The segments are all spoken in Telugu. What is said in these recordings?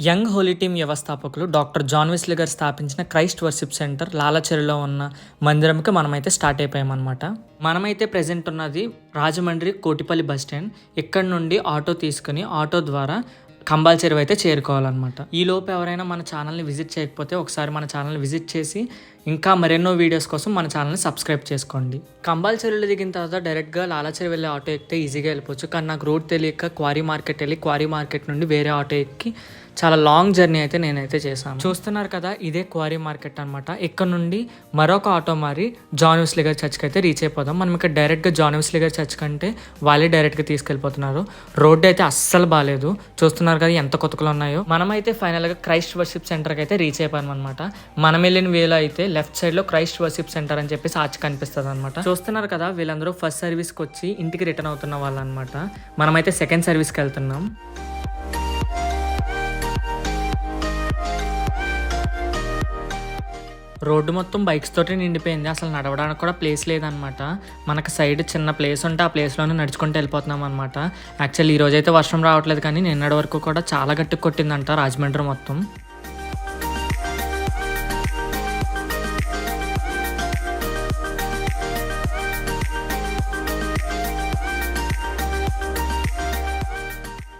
యంగ్ హోలీ టీమ్ వ్యవస్థాపకులు డాక్టర్ జాన్ వెస్లీ గారు స్థాపించిన క్రైస్ట్ వర్షిప్ సెంటర్ లాలచెరులో ఉన్న మందిరంకి మనమైతే స్టార్ట్ అయిపోయామన్నమాట. మనమైతే ప్రెజెంట్ ఉన్నది రాజమండ్రి కోటిపల్లి బస్ స్టాండ్. ఇక్కడ నుండి ఆటో తీసుకుని ఆటో ద్వారా కంబాల చెరువు అయితే చేరుకోవాలన్నమాట. ఈ లోపు ఎవరైనా మన ఛానల్ని విజిట్ చేయకపోతే ఒకసారి మన ఛానల్ని విజిట్ చేసి ఇంకా మరెన్నో వీడియోస్ కోసం మన ఛానల్ని సబ్స్క్రైబ్ చేసుకోండి. కంబాల చెరువులో దిగిన తర్వాత డైరెక్ట్గా లాలచెరువు వెళ్ళే ఆటో ఎక్కితే ఈజీగా వెళ్ళిపోవచ్చు. కానీ నాకు రోడ్ తెలియక క్వారీ మార్కెట్ వెళ్ళి క్వారీ మార్కెట్ నుండి వేరే ఆటో ఎక్కి చాలా లాంగ్ జర్నీ అయితే నేనైతే చేశాను. చూస్తున్నారు కదా, ఇదే క్వారీ మార్కెట్ అనమాట. ఇక్కడ నుండి మరొక ఆటో మారి జాన్ వెస్లీ గారి చర్చ్కి అయితే రీచ్ అయిపోదాం. మనం ఇక్కడ డైరెక్ట్గా జాన్ వెస్లీ గారి చర్చ్ కంటే వాళ్ళే డైరెక్ట్గా తీసుకెళ్ళిపోతున్నారు. రోడ్డు అయితే అస్సలు బాగాలేదు. చూస్తున్నారు కదా ఎంత కొత్తలు ఉన్నాయో. మనమైతే ఫైనల్గా క్రైస్ట్ వర్షిప్ సెంటర్కి అయితే రీచ్ అయిపోయాం అనమాట. మనం వెళ్ళిన వేలో అయితే లెఫ్ట్ సైడ్ లో క్రైస్ట్ వర్షిప్ సెంటర్ అని చెప్పేసి ఆర్చ్ కనిపిస్తుంది అనమాట. చూస్తున్నారు కదా, వీళ్ళందరూ ఫస్ట్ సర్వీస్కి వచ్చి ఇంటికి రిటర్న్ అవుతున్న వాళ్ళు అనమాట. మనమైతే సెకండ్ సర్వీస్కి వెళ్తున్నాం. రోడ్డు మొత్తం బైక్స్ తోటి నిండిపోయింది. అసలు నడవడానికి కూడా ప్లేస్ లేదనమాట. మనకు సైడ్ చిన్న ప్లేస్ ఉంటే ఆ ప్లేస్లోనే నడుచుకుంటూ వెళ్ళిపోతున్నాం అనమాట. యాక్చువల్లీ ఈ రోజైతే వర్షం రావట్లేదు, కానీ నిన్నటి వరకు కూడా చాలా గట్టిగా కొట్టిందంట రాజమండ్రి మొత్తం.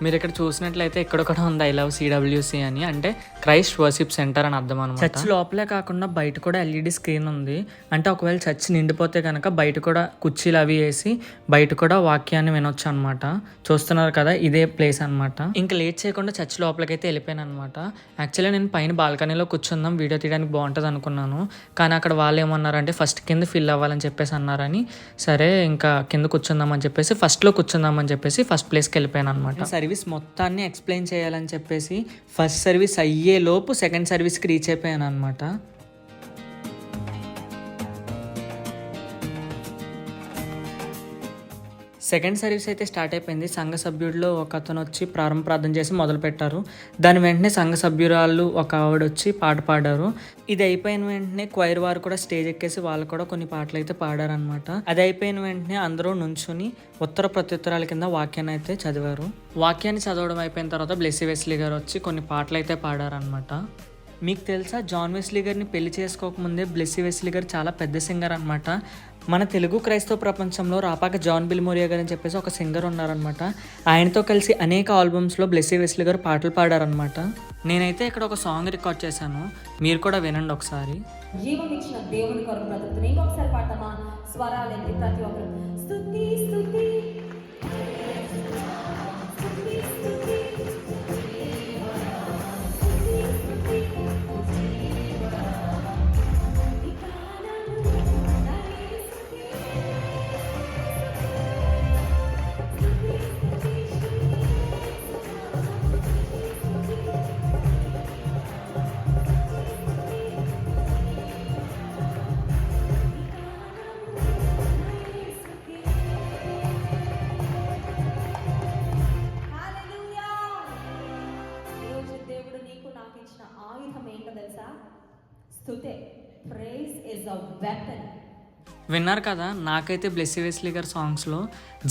మీరు ఇక్కడ చూసినట్లయితే ఇక్కడ కూడా ఉంది ఐ లవ్ సిడబ్ల్యూసి అని, అంటే క్రైస్ట్ వర్షిప్ సెంటర్ అని అర్థం అనమాట. చర్చ్ లోపలే కాకుండా బయట కూడా ఎల్ఈడి స్క్రీన్ ఉంది. అంటే ఒకవేళ చర్చ్ నిండిపోతే కనుక బయట కూడా కుర్చీలు అవి వేసి బయట కూడా వాక్యాన్ని వినొచ్చు అనమాట. చూస్తున్నారు కదా, ఇదే ప్లేస్ అనమాట. ఇంకా లేట్ చేయకుండా చర్చ్ లోపలికి అయితే వెళ్ళిపోయాను అనమాట. యాక్చువల్లీ నేను పైన బాల్కనీలో కూర్చుందాం, వీడియో తీయడానికి బాగుంటుంది అనుకున్నాను. కానీ అక్కడ వాళ్ళు ఏమన్నారంటే ఫస్ట్ కింద ఫిల్ అవ్వాలని చెప్పేసి అన్నారని, సరే ఇంకా కింద కూర్చుందామని చెప్పేసి ఫస్ట్లో కూర్చుందామని చెప్పేసి ఫస్ట్ ప్లేస్కి వెళ్ళిపోయాను అనమాట. సర్వీస్ మొత్తాన్ని ఎక్స్ప్లెయిన్ చేయాలని చెప్పేసి ఫస్ట్ సర్వీస్ అయ్యే లోపు సెకండ్ సర్వీస్కి రీచ్ అయిపోయాను అనమాట. సెకండ్ సర్వీస్ అయితే స్టార్ట్ అయిపోయింది. సంఘ సభ్యుడిలో ఒక అతను వచ్చి ప్రారంభ ప్రార్థన చేసి మొదలు పెట్టారు. దాని వెంటనే సంఘ సభ్యురాళ్ళు ఒక ఆవిడ వచ్చి పాట పాడారు. ఇది అయిపోయిన వెంటనే క్వైర్ వారు కూడా స్టేజ్ ఎక్కేసి వాళ్ళు కూడా కొన్ని పాటలు అయితే పాడారనమాట. అది అయిపోయిన వెంటనే అందరూ నుంచుని ఉత్తర ప్రత్యుత్తరాల కింద వాక్యాన్ని అయితే చదివారు. వాక్యాన్ని చదవడం అయిపోయిన తర్వాత బ్లెస్సీ వెస్లీ గారు వచ్చి కొన్ని పాటలు అయితే పాడారనమాట. మీకు తెలుసా, జాన్ వెస్లీ గారిని పెళ్లి చేసుకోకముందే బ్లెస్సీ వెస్లీ గారు చాలా పెద్ద సింగర్ అనమాట. మన తెలుగు క్రైస్తవ ప్రపంచంలో రాపాక జాన్ బిల్మోరియా గారు అని చెప్పేసి ఒక సింగర్ ఉన్నారనమాట. ఆయనతో కలిసి అనేక ఆల్బమ్స్లో బ్లెస్సీ వెస్లీ గారు పాటలు పాడారనమాట. నేనైతే ఇక్కడ ఒక సాంగ్ రికార్డ్ చేశాను, మీరు కూడా వినండి ఒకసారి. జీవం ఇచ్చిన దేవుని కొరకు బ్రతుకుతున్న ఇంకొకసారి పాడతామా? స్వరాలేంటి ప్రతి ఒక్కరు స్తుతి స్తుతి విన్నారు కదా, నాకైతే బ్లెస్సీ వెస్లీ గారి సాంగ్స్లో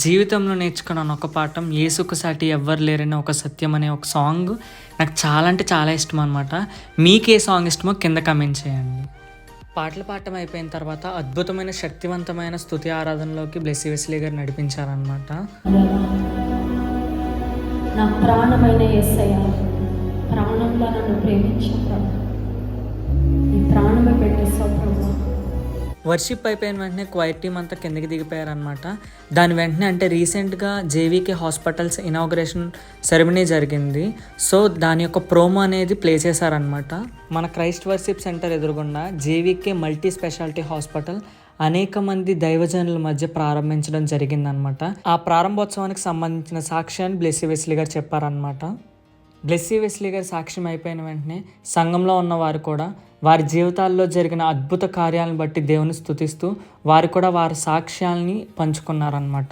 జీవితంలో నేర్చుకున్నాను ఒక పాఠం, యేసుకు సాటి ఎవ్వరు లేరని ఒక సత్యం అనే ఒక సాంగ్ నాకు చాలా అంటే చాలా ఇష్టం అనమాట. మీకు ఏ సాంగ్ ఇష్టమో కింద కమెంట్ చేయండి. పాటలు పాడటం అయిపోయిన తర్వాత అద్భుతమైన శక్తివంతమైన స్తుతి ఆరాధనలోకి బ్లెస్సీ వెస్లీ గారు నడిపించారనమాట. నా ప్రాణమైన యేసయ్య, ప్రాణంలో నన్ను ప్రేమించు ప్రభు, ఈ ప్రాణమే పెట్టేసావు ప్రభు. వర్షిప్ అయిపోయిన వెంటనే క్వైర్ టీమ్ అంతా కిందకి దిగిపోయారనమాట. దాని వెంటనే అంటే రీసెంట్గా జేవీకే హాస్పిటల్స్ ఇనాగ్రేషన్ సెరమనీ జరిగింది. సో దాని యొక్క ప్రోమో అనేది ప్లే చేశారనమాట. మన క్రైస్ట్ వర్షిప్ సెంటర్ ఎదురుగుండా జేవీకే మల్టీ స్పెషాలిటీ హాస్పిటల్ అనేక మంది దైవజనుల మధ్య ప్రారంభించడం జరిగిందనమాట. ఆ ప్రారంభోత్సవానికి సంబంధించిన సాక్ష్యాన్ని బ్లెస్సీ వెస్లీ గారు చెప్పారనమాట. బ్లెస్సీ వెస్లీ గారి సాక్ష్యం అయిపోయిన వెంటనే సంఘంలో ఉన్నవారు కూడా వారి జీవితాల్లో జరిగిన అద్భుత కార్యాలను బట్టి దేవుని స్తుతిస్తూ వారు కూడా వారి సాక్ష్యాలని పంచుకున్నారనమాట.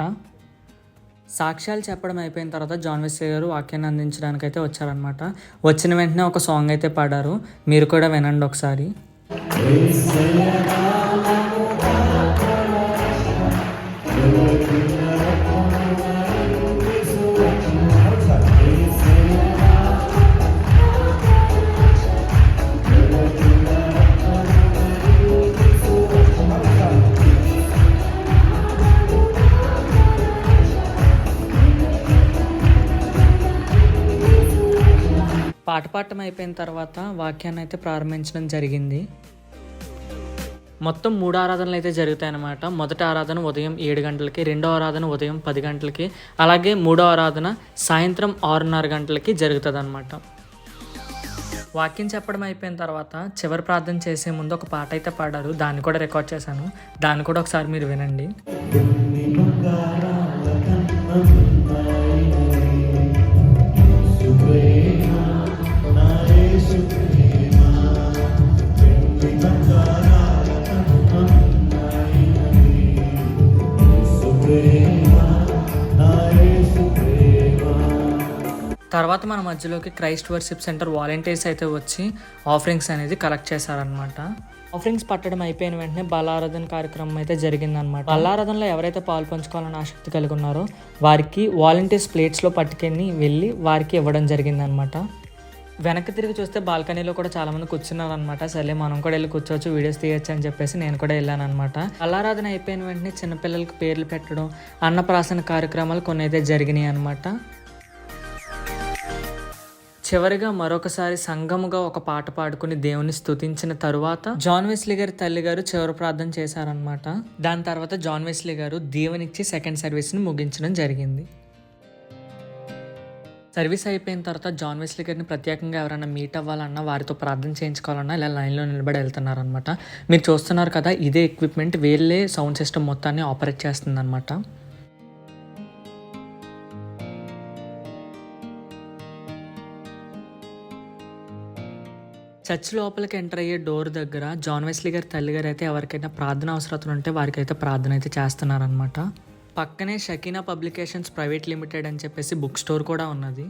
సాక్ష్యాలు చెప్పడం అయిపోయిన తర్వాత జాన్ వెస్లీ గారు వాక్యాన్ని అందించడానికి అయితే వచ్చారనమాట. వచ్చిన వెంటనే ఒక సాంగ్ అయితే పాడారు, మీరు కూడా వినండి ఒకసారి. పాట పాడటం అయిపోయిన తర్వాత వాక్యాన్ని అయితే ప్రారంభించడం జరిగింది. మొత్తం 3 ఆరాధనలు అయితే జరుగుతాయి అన్నమాట. మొదటి ఆరాధన ఉదయం 7 గంటలకి, రెండో ఆరాధన ఉదయం 10 గంటలకి, అలాగే మూడో ఆరాధన సాయంత్రం 6:30 గంటలకి జరుగుతుంది అన్నమాట. వాక్యం చెప్పడం అయిపోయిన తర్వాత చివరి ప్రార్థన చేసే ముందు ఒక పాట అయితే పాడారు, దాన్ని కూడా రికార్డ్ చేశాను. దాన్ని కూడా ఒకసారి మీరు వినండి. తర్వాత మన మధ్యలోకి క్రైస్ట్ వర్షిప్ సెంటర్ వాలంటీర్స్ అయితే వచ్చి ఆఫరింగ్స్ అనేది కలెక్ట్ చేశారనమాట. ఆఫరింగ్స్ పట్టడం అయిపోయిన వెంటనే బలారాధన కార్యక్రమం అయితే జరిగిందనమాట. బలారాధనలో ఎవరైతే పాలు పంచుకోవాలని ఆసక్తి కలిగి ఉన్నారో వారికి వాలంటీర్స్ ప్లేట్స్లో పట్టుకెళ్ళి వెళ్ళి వారికి ఇవ్వడం జరిగిందనమాట. వెనక్కి తిరిగి చూస్తే బాల్కనీలో కూడా చాలామంది కూర్చున్నారు అనమాట. సరే మనం కూడా వెళ్ళి కూర్చోవచ్చు, వీడియోస్ తీయచ్చు అని చెప్పేసి నేను కూడా వెళ్ళాను అనమాట. బలారాధన అయిపోయిన వెంటనే చిన్నపిల్లలకి పేర్లు పెట్టడం, అన్నప్రాసన కార్యక్రమాలు కొన్ని అయితే జరిగినాయి అనమాట. చివరిగా మరొకసారి సంఘముగా ఒక పాట పాడుకుని దేవుని స్తుతించిన తరువాత జాన్ వెస్లీ గారి తల్లి గారు చివరి ప్రార్థన చేశారనమాట. దాని తర్వాత జాన్ వెస్లీ గారు దీవెనిచ్చి సెకండ్ సర్వీస్ని ముగించడం జరిగింది. సర్వీస్ అయిపోయిన తర్వాత జాన్ వెస్లీ గారిని ప్రత్యేకంగా ఎవరైనా మీట్ అవ్వాలన్నా, వారితో ప్రార్థన చేయించుకోవాలన్నా ఇలా లైన్లో నిలబడి వెళ్తున్నారనమాట. మీరు చూస్తున్నారు కదా, ఇదే ఎక్విప్మెంట్ వీళ్ళే సౌండ్ సిస్టమ్ మొత్తాన్ని ఆపరేట్ చేస్తుంది అనమాట. చర్చ్ లోపలికి ఎంటర్ అయ్యే డోర్ దగ్గర జాన్ వెస్లీ గారి తల్లి గారు అయితే ఎవరికైనా ప్రార్థన అవసరతలు ఉంటే వారికి అయితే ప్రార్థన అయితే చేస్తున్నారనమాట. పక్కనే షకీనా పబ్లికేషన్స్ ప్రైవేట్ లిమిటెడ్ అని చెప్పేసి బుక్ స్టోర్ కూడా ఉన్నది.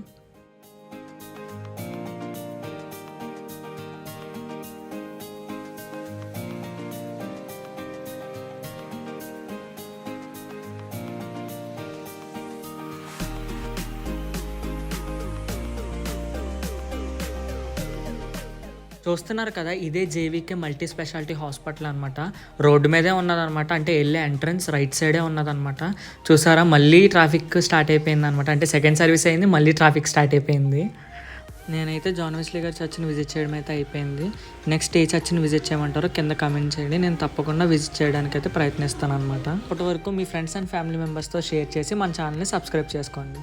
చూస్తున్నారు కదా, ఇదే జేవీకే మల్టీ స్పెషాలిటీ హాస్పిటల్ అనమాట. రోడ్డు మీదే ఉన్నదనమాట, అంటే వెళ్ళే ఎంట్రన్స్ రైట్ సైడే ఉన్నదనమాట. చూసారా, మళ్ళీ ట్రాఫిక్ స్టార్ట్ అయిపోయింది అనమాట. అంటే సెకండ్ సర్వీస్ అయింది, మళ్ళీ ట్రాఫిక్ స్టార్ట్ అయిపోయింది. నేనైతే జాన్ వెస్లీ గారి చర్చిని విజిట్ చేయడం అయితే అయిపోయింది. నెక్స్ట్ ఏ చర్చిని విజిట్ చేయమంటారో కింద కామెంట్ చేయండి, నేను తప్పకుండా విజిట్ చేయడానికి అయితే ప్రయత్నిస్తాను అనమాట. అప్పటి వరకు మీ ఫ్రెండ్స్ అండ్ ఫ్యామిలీ మెంబర్స్తో షేర్ చేసి మన ఛానల్ని సబ్స్క్రైబ్ చేసుకోండి.